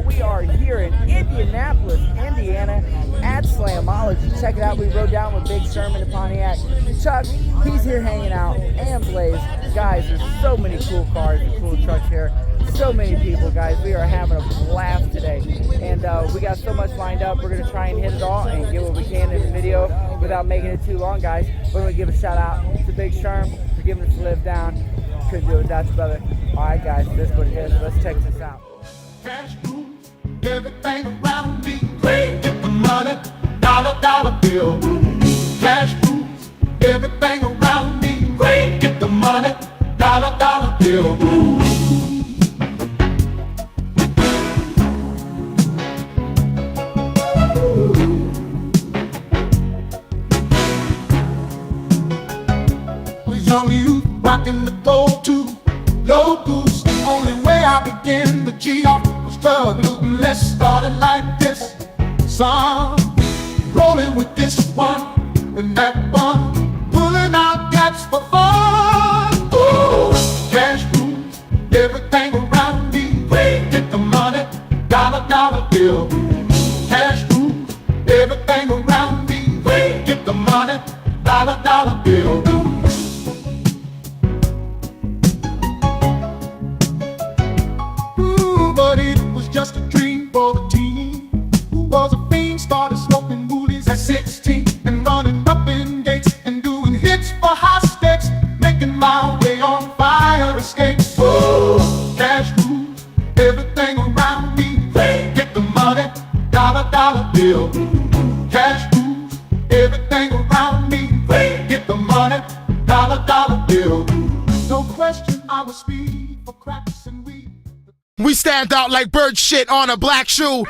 out. We are here in Indianapolis, Indiana at Slamology. Check it out. We rode down with Big Sherman to Pontiac. Chuck, he's here hanging out, and Blaze. Guys, there's so many cool cars and cool trucks here. So many people, guys. We are having a blast today. And we got so much lined up. We're going to try and hit it all and get what we can in the video without making it too long, guys. We're going to give a shout out to Big Sherm for giving us a lift down. Couldn't do it without you, brother. All right, guys, this is what it is. Let's check this out. Cash rules everything around me. Get the money, dollar bill. Cash rules everything around me. Get the money, dollar bill. Young youth rocking the go-to, low boost. Only way I began the G-off was struggling. Let's start it like this. Son, rolling with this one and that one, pulling out gaps for fun. Ooh, cash rules everything around me. Get the money, dollar bill. Cash rules everything around me. Get the money, dollar bill. But it was just a dream for the teen who was a fiend. Started smoking woolies at 16 and running up in gates and doing hits for high stakes, making my way on fire escapes. Ooh, cash rules everything around me. Get the money, dollar bill. Cash rules everything around me. Get the money, dollar bill. No question, I was speed for cracks and weed. We stand out like bird shit on a black shoe.